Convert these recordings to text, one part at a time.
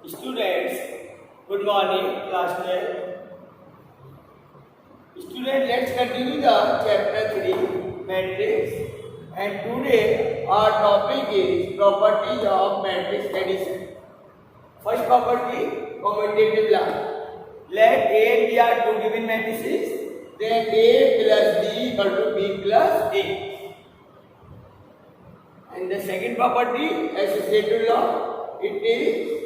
Students, good morning, class 12. Students, let's continue the chapter 3, matrix. And today our topic is properties of matrix addition. First property, commutative law. Let A and B are two given matrices, then A plus B equal to B plus A. And the second property, associative law, it is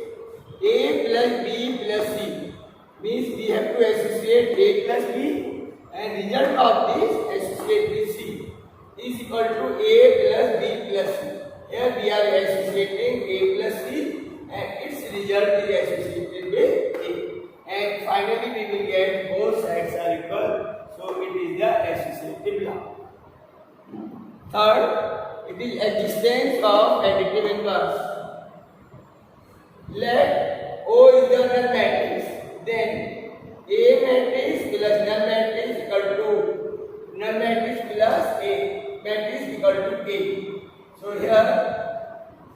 A plus B plus C. Means we have to associate A plus B, and result of this associate with C is equal to A plus B plus C. Here we are associating A plus C, and its result is associated with A. And finally we will get both sides are equal. So it is the associative law. Third, it is existence of additive inverse. Let O is the null matrix, then A matrix plus null matrix equal to null matrix plus A matrix equal to A. So here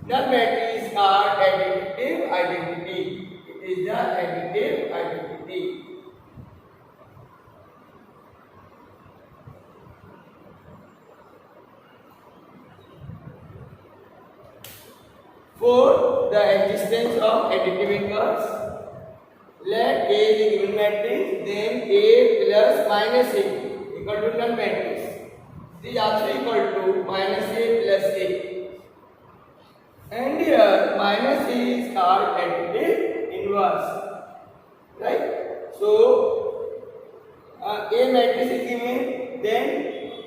null matrix are additive identity. It is the additive identity. Fourth, the existence of additive inverse. Let A is a given matrix, then A plus minus A equal to null matrix. This is also equal to minus A plus A. And here minus A is called additive inverse. Right? So A matrix is given, then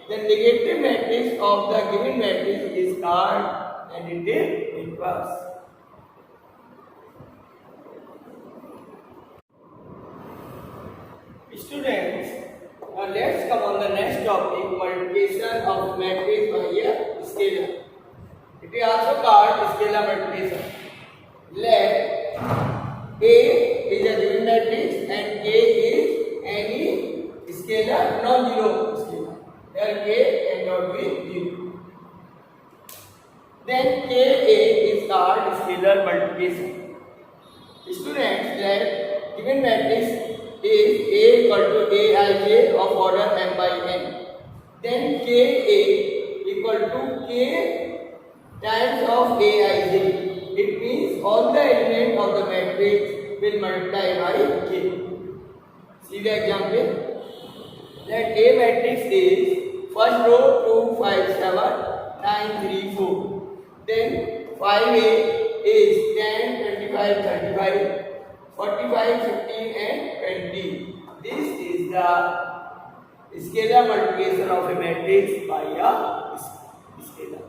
the negative matrix of the given matrix is called additive inverse. Students, let's come on the next topic, multiplication of matrix by a scalar. It is also called scalar multiplication. Let A is a given matrix and K is any scalar non-zero scalar. Here K cannot be 0. Then Ka is called scalar multiplication. Students, let given matrix is A equal to Aij of order m by n. Then Ka equal to K times of Aij. It means all the elements of the matrix will multiply by K. See the example. Let A matrix is first row 2, 5, 7, 9, 3, 4. Then 5A is 10, 25, 35, 45, 15 and 20. This is the scalar multiplication of a matrix by a scalar.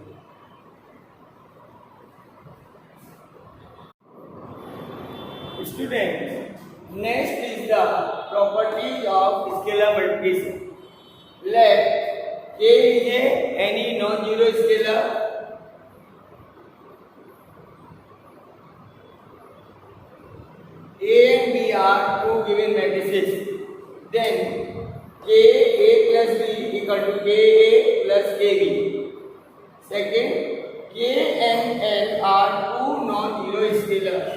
Students, next is the properties of scalar multiplication. Let K is any non-zero scalar. A and B are two given matrices. Then Ka plus B equal to Ka plus Kb. Second, K and L are two non-zero scalars.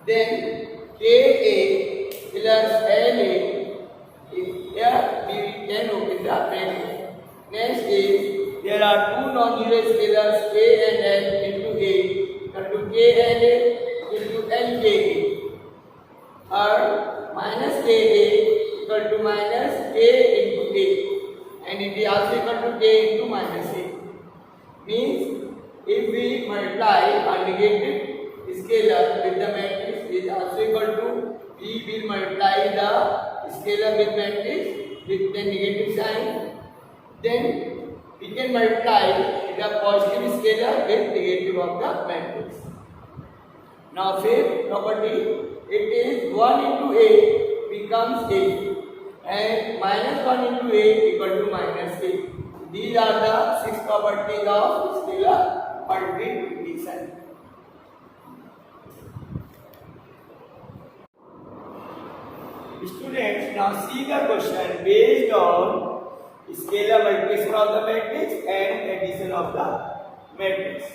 Then Ka plus La, here we can open the bracket. Next is there are two non-zero scalars K and L into A. To KLA into LKA, or minus KA equal to minus K into A, and it is also equal to K into minus A. Means if we multiply a negative scalar with the matrix is also equal to, we will multiply the scalar with matrix with the negative sign, then we can multiply the positive scalar with negative of the matrix. Now fifth property, it is 1 into A becomes A and minus 1 into A equal to minus A. These are the 6 properties of scalar multiplication. Students, now see the question based on scalar multiplication of the matrix and addition of the matrix.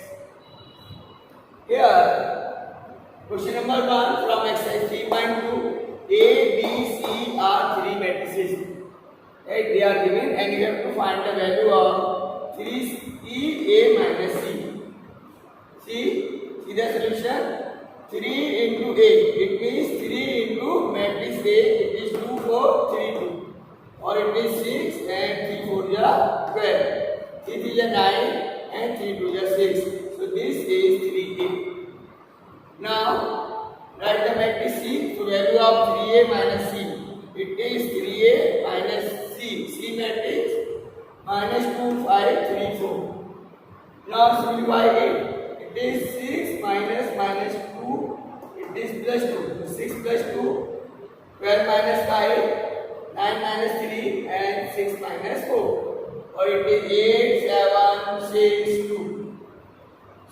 Here, question number 1 from exercise 3.2. A, B, C are three matrices. Right? They are given and you have to find the value of 3E A minus C. See the solution? 3 into A. It means 3 into matrix A. It is 2, 4, 3, 2. Or it is 6 and 3, 4 is 12. 3 is 9 and 3, 2 is 6. So this is 3A. Now, write the matrix C. So value of 3A minus C. It is 3A minus C. C matrix minus 2, 5, 3, 4. Now simplify it. It is 6 minus 2. It is plus 2. So 6 plus 2. 12 minus 5. 9 minus 3 and 6 minus 4. Or it is 8, 7, 6, 2.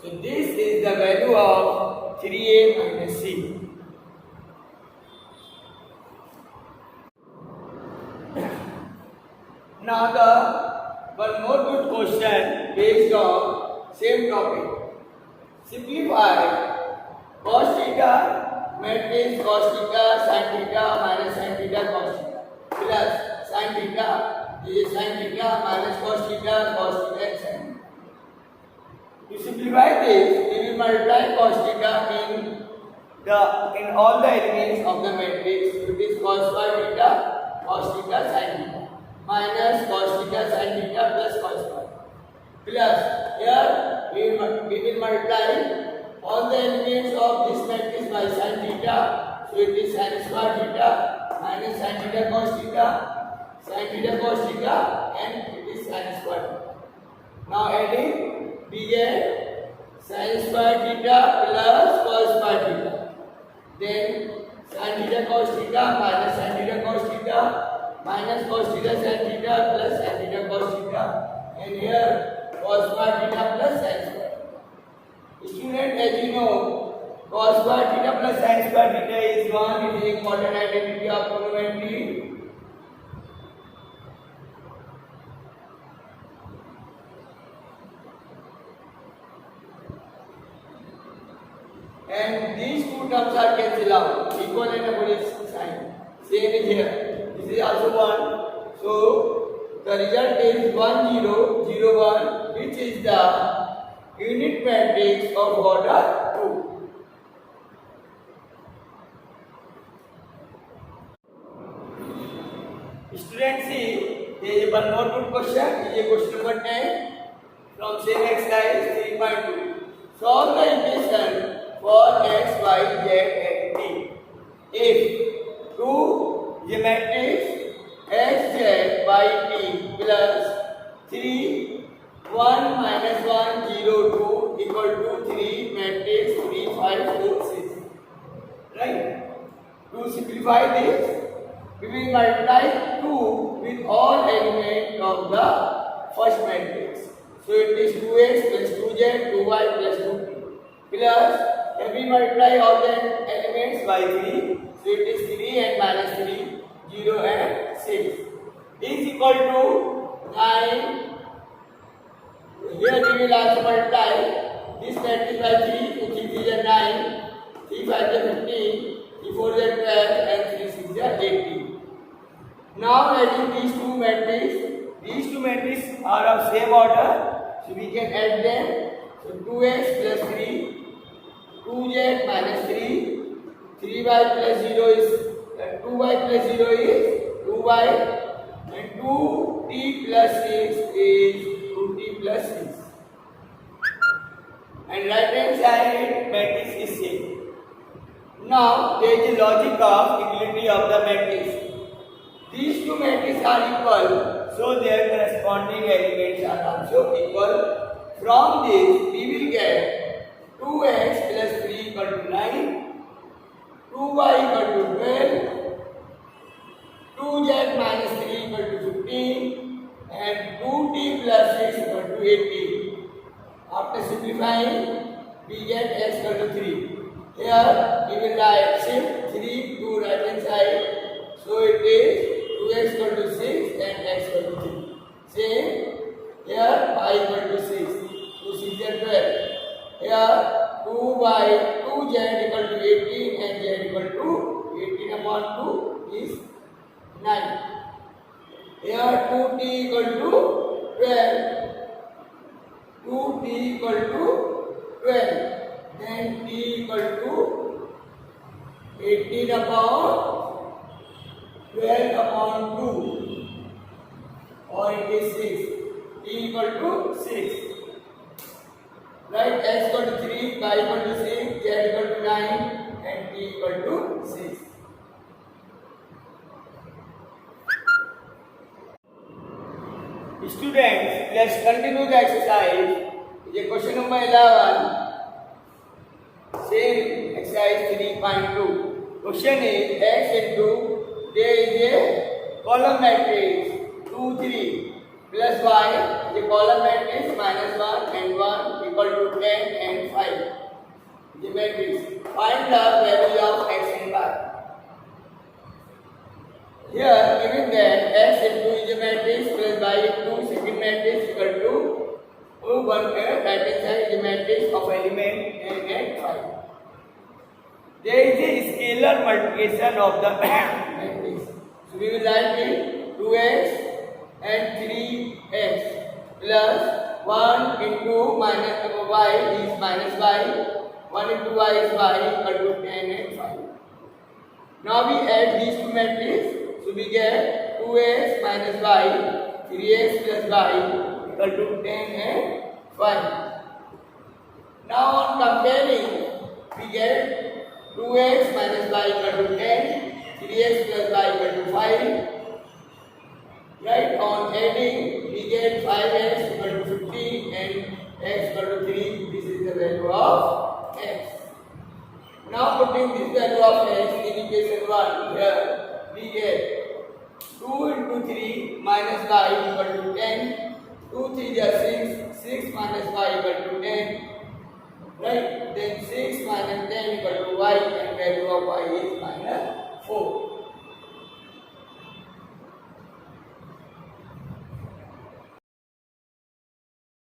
So this is the value of 3A minus C. Now the one more good question based on same topic. Simplify cos theta matrix cos theta sin theta minus sin theta cos theta plus sin theta is sin theta minus cos theta and sin. To simplify this, we will multiply cos theta in all the elements of the matrix. It is cos square theta sin theta minus cos theta sin theta plus cos square plus here we will multiply all the elements of this matrix by sin theta. So it is sin square theta minus sin theta cos theta and it is sin square theta. Now adding we get sin square theta plus cos square theta. Then sin theta cos theta minus sin theta cos theta minus cos theta sin theta plus sin theta cos theta. And here cos square theta plus sin square. Student, as you know, cos square theta plus sin square theta is 1. It is important identity of trigonometry. And these two terms are cancelled out. Equal and opposite sign. Same is here. This is also 1. So the result is 1, 0, 0, 1, which is the unit matrix of order 2. Students, see, there is one more good question. This is question number 10 from same exercise 3.2. Solve the equation for x, y, z and t. If 2 the matrix x, z, y, t plus 3, 1 minus 1, 0, 2 equal to 3 matrix 3, 5, 4, 6. Right? To simplify this, we will multiply 2 with all elements of the first matrix. So it is 2x plus 2z, 2y plus 2t. Plus, if we multiply all the elements by 3, so it is 3 and minus 3, 0 and 6 is equal to 9. Here we will also multiply this matrix by 3, so 3 3 is 9, 3 5 is 15, 3 4 is 12 and 3 6 is 18. Now adding these two matrices are of same order, so we can add them. So 2x plus 3, 2z minus 3, 3y plus 0 is 2y plus 0 is 2y and 2t plus 6 is 2t plus 6. And right hand side matrix is same. Now there is a logic of equality of the matrix. These two matrices are equal, so their corresponding elements are also equal. From this we will get 2x plus 3 equal to 9, 2y equal to 12, 2z minus 3 equal to 15 and 2t plus 6 equal to 18. After simplifying, we get x equal to 3. Here we will write shift 3 to right hand side. So it is 2x equal to 6 and x equal to 3. Same here y equal to 6. So 6 and 12 2y, 2z equal to 18 and z equal to 18 upon 2 is 9. Here 2t equal to 12. 2t equal to 12. Then t equal to 18 upon 12 upon 2, or it is 6. T equal to 6. Right? X equal to 3, y equal to 6, z equal to 9, and t equal to 6. Students, let's continue the exercise. The question number 11. Same exercise 3.2. Question is x into there is a column matrix 2 3 plus y, the column matrix minus 1 and 1 equal to 10 and 5. The matrix. Find the value of x and y. Here given that x into is a matrix plus y into second matrix equal to 1 right hand side is a matrix of element n and 5. There is a scalar multiplication of the matrix. So we will write it 2x and 3x plus 1 into minus y is minus y, 1 into y is y equal to 10 and 5. Now we add these two matrices, so we get 2x minus y, 3x plus y equal to 10 and 5. Now on comparing, we get 2x minus y equal to 10, 3x plus y equal to 5. Right, on adding, we get 5x equal to 15 and x equal to 3. This is the value of x. Now putting this value of x in equation 1, here we get 2 into 3 minus y equal to 10. 2 3 is 6, 6 minus y equal to 10. Right, then 6 minus 10 equal to y, and value of y is minus